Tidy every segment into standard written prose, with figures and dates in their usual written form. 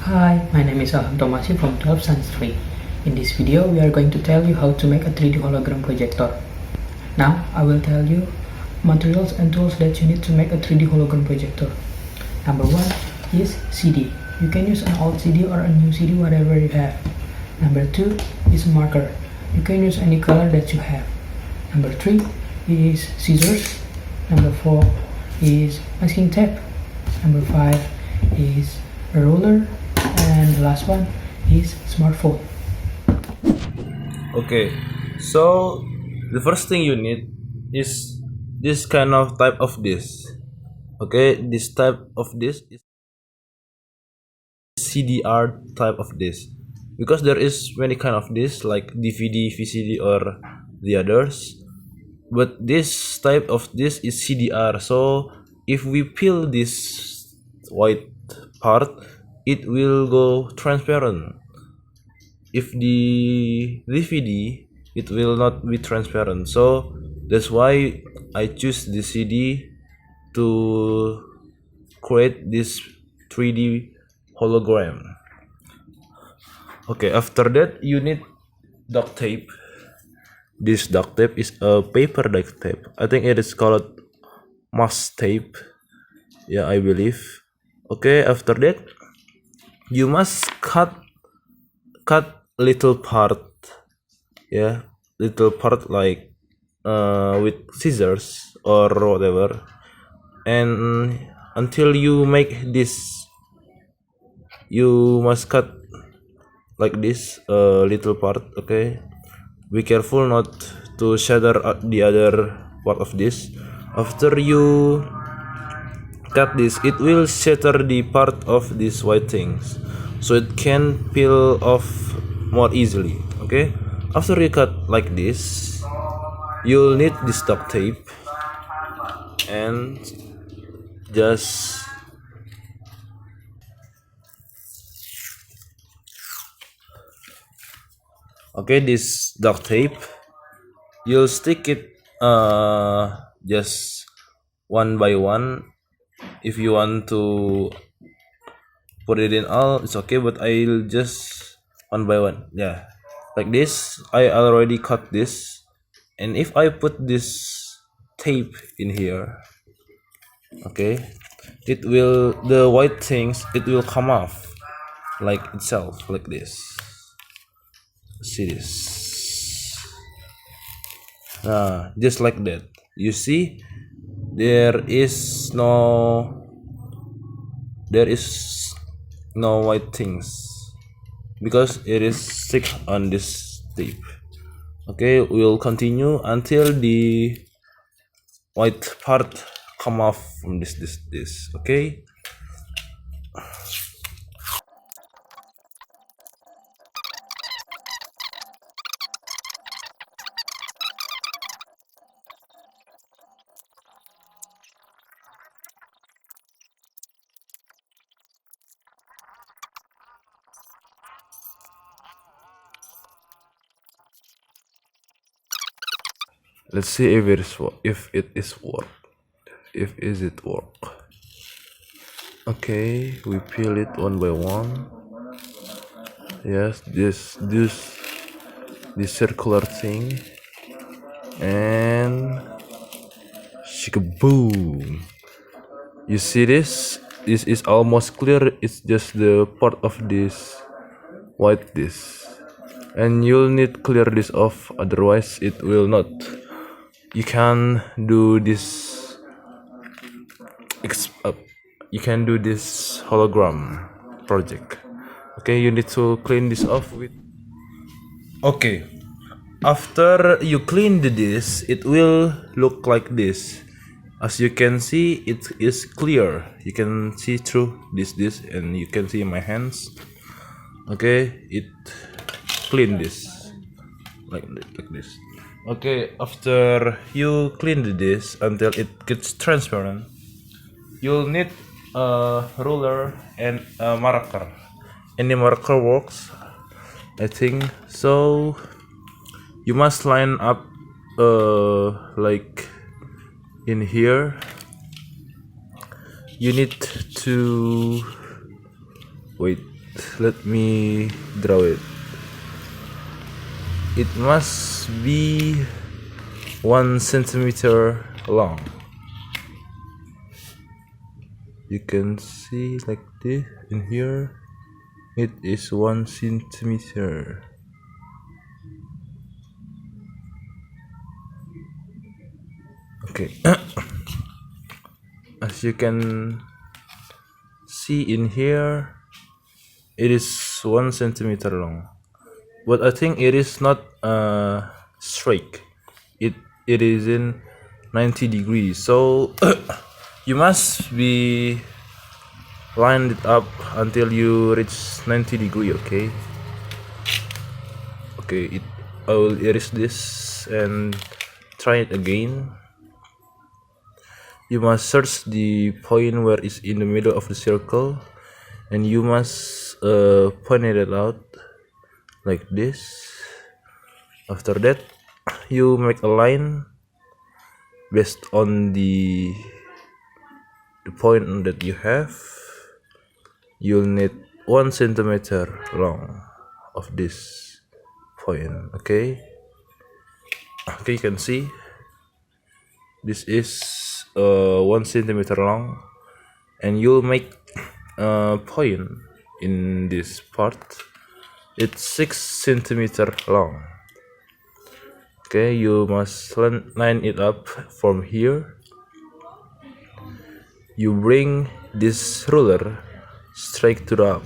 Hi, my name is Elham Tomasi from 12 Science 3. In this video, we are going to tell you how to make a 3D hologram projector. Now, I will tell you materials and tools that you need to make a 3D hologram projector. Number 1 is CD. You can use an old CD or a new CD, whatever you have. Number 2 is marker. You can use any color that you have. Number 3 is scissors. Number 4 is masking tape. Number 5 is a ruler. And the last one is smartphone. Okay, so the first thing you need is this kind of type of disc. Okay, this type of disc is CDR type of disc, because there is many kind of disc like DVD, VCD, or the others, but this type of disc is CDR. So if we peel this white part, it will go transparent. If the DVD, it will not be transparent. So that's why I choose the CD to create this 3D hologram. Okay, after that you need duct tape. This duct tape is a paper duct tape. I think it is called mask tape. Yeah, I believe. Okay, after that you must cut little part, yeah, little part like with scissors or whatever, and until you make this, you must cut like this little part. Okay, be careful not to shatter the other part of this. After you cut this, it will shatter the part of these white things, so it can peel off more easily. Okay, after you cut like this, you'll need this duct tape and just okay, this duct tape, you'll stick it just one by one. If you want to put it in all, it's okay, but I'll just one by one. Yeah, like this. I already cut this, and if I put this tape in here, okay, it will, the white things, it will come off like itself, like this. See this? Just like that. You see, there is no white things because it is stick on this tape. Okay, we'll continue until the white part come off from this. Okay, let's see if it work. Okay, we peel it one by one. Yes, this circular thing, and shikaboom. You see this? This is almost clear. It's just the part of this white disc, and you'll need clear this off, otherwise it will not. You can do this. You can do this hologram project. Okay, you need to clean this off with. Okay, after you clean the disc, it will look like this. As you can see, it is clear. You can see through this disc, and you can see my hands. Okay, it clean this like this. Okay, after you clean the disc until it gets transparent, you'll need a ruler and a marker. Any marker works, I think. So you must line up like in here. You need to wait. let me draw it. It must be 1 centimeter long. You can see like this in here. It is 1 centimeter. Okay. As you can see in here, it is 1 centimeter long, but I think it is not straight. It is in 90 degrees, so you must be lined it up until you reach 90 degree. Okay, I will erase this and try it again. You must search the point where it's in the middle of the circle, and you must point it out like this. After that, you make a line based on the point that you have. You'll need 1 centimeter long of this point. Okay, you can see this is 1 centimeter long, and you'll make a point in this part. It's 6 centimeter long. Okay, you must line it up from here. You bring this ruler straight to the up.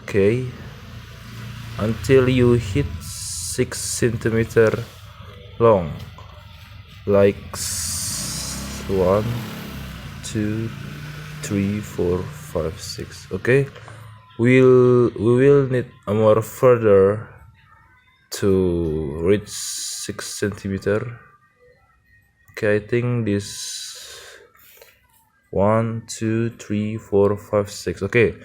Okay, until you hit 6 centimeter long, like 1, 2, 3, 4, 5, 6. Okay, we will need a more further to reach 6 centimeter. Okay, I think this 1, 2, 3, 4, 5, 6. Okay,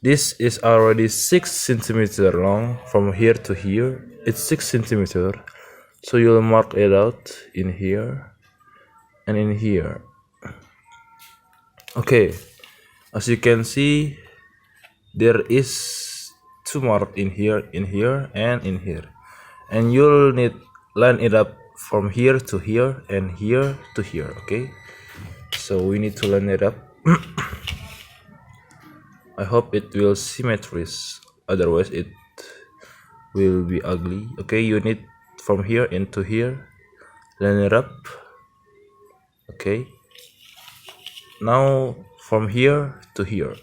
this is already 6 centimeter long from here to here. It's 6 centimeter, so you'll mark it out in here and in here. Okay, as you can see, there is 2 mark in here, and in here, and you'll need line it up from here to here and here to here. Okay, so we need to line it up. I hope it will symmetrize, otherwise it will be ugly. Okay, you need from here into here, line it up. Okay, now from here to here,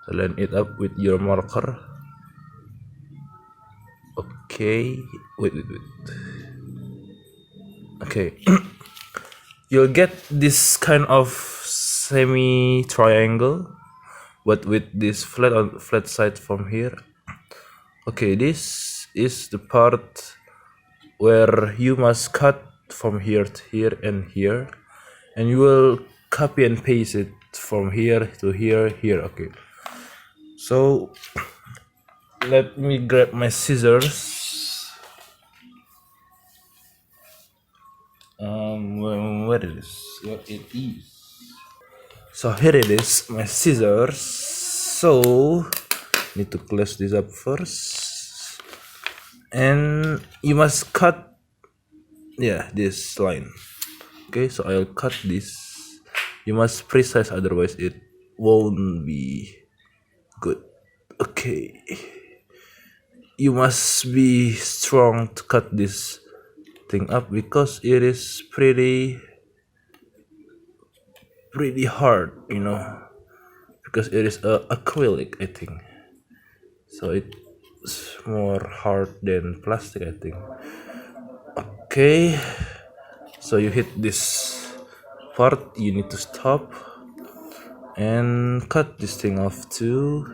line it up with your marker. Okay, wait. Okay. You'll get this kind of semi triangle, but with this flat side from here. Okay, this is the part where you must cut from here to here and here, and you will copy and paste it from here to here. Okay, so let me grab my scissors. Where it is? What it is? So here it is, my scissors. So need to close this up first, and you must cut, this line. Okay, so I'll cut this. You must precise, otherwise it won't be good. Okay, you must be strong to cut this thing up, because it is pretty hard, because it is acrylic, I think, so it's more hard than plastic, I think. Okay, so you hit this part, you need to stop and cut this thing off too.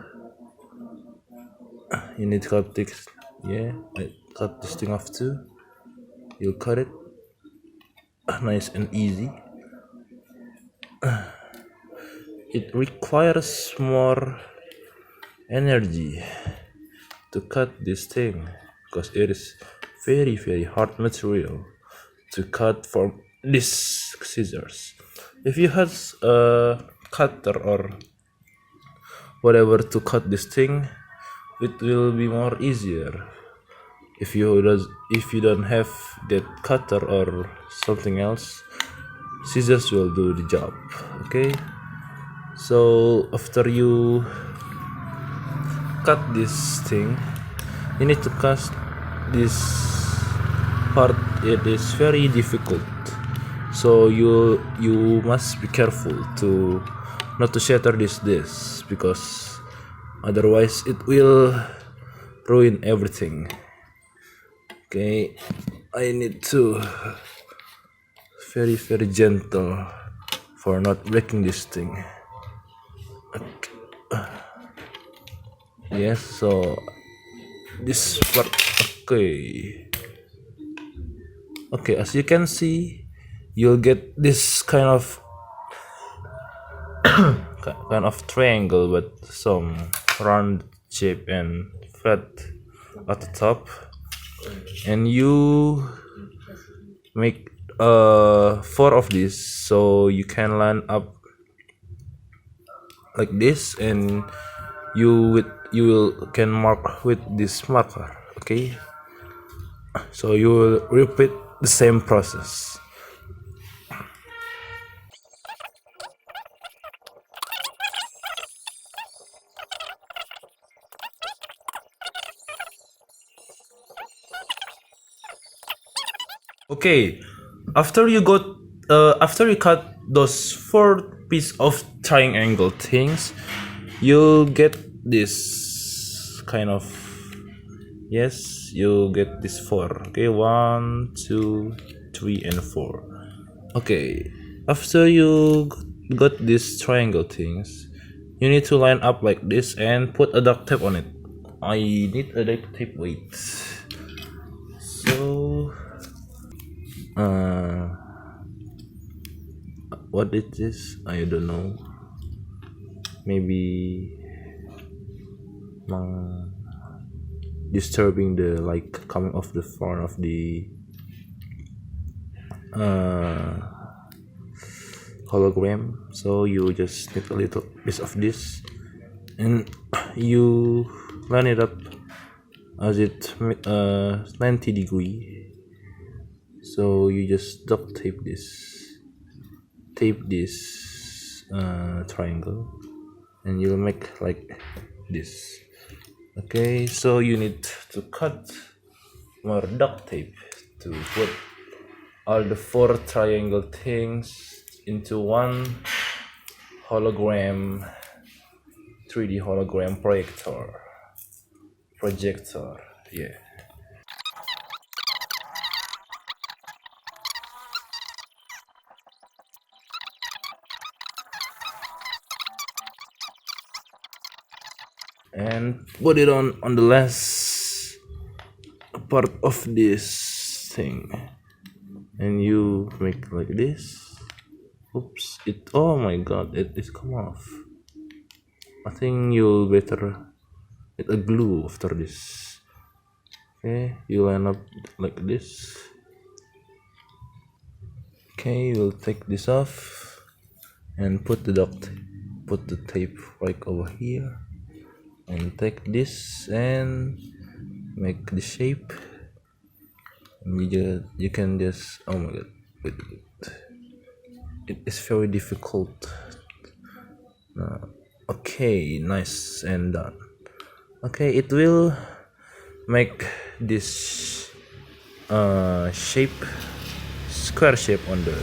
You need to cut this, I cut this thing off too. You cut it nice and easy. It requires more energy to cut this thing, because it is very hard material to cut from this scissors. If you had a cutter or whatever to cut this thing, it will be more easier. If you don't have that cutter or something else, scissors will do the job. Okay, so after you cut this thing, you need to cut this part. It is very difficult, so you must be careful to not to shatter this because otherwise it will ruin everything. Okay, I need to very gentle for not breaking this thing. Okay. Yes, so this part. Okay, as you can see, you'll get this kind of triangle but some round shape and flat at the top, and you make 4 of these, so you can line up like this, and you can mark with this marker. Okay, so you will repeat the same process. Okay, after you cut those 4 pieces of triangle things, you'll get this kind of, yes, you get this 4. Okay, 1, 2, 3, and 4. Okay, after you got these triangle things, you need to line up like this and put a duct tape on it. I need a duct tape. Wait. So what is this? I don't know. Maybe disturbing the light coming off the front of the hologram. So you just need a little piece of this, and you line it up as it 90 degree. So you just duct tape this triangle, and you'll make like this. Okay, so you need to cut more duct tape to put all the 4 triangle things into one hologram 3D hologram projector. Yeah. And put it on the last part of this thing, and you make like this. Oops, oh my god, it come off. I think you'll better get a glue after this. Okay, you line up like this. Okay, you'll take this off and put the tape right over here, and take this and make the shape, and you can just, oh my god, wait. It is very difficult. Okay, nice and done. Okay, it will make this square shape on the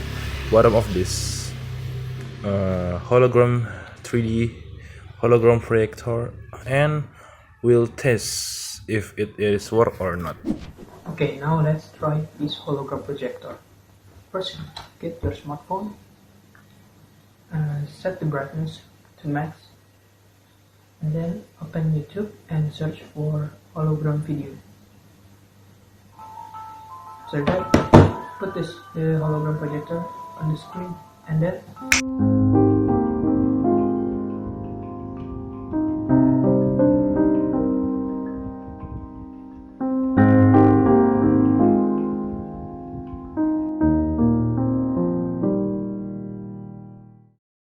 bottom of this hologram 3D hologram projector, and we'll test if it is work or not. Okay, now let's try this hologram projector. First, get your smartphone, set the brightness to max, and then open YouTube and search for hologram video. So that, put the hologram projector on the screen, and then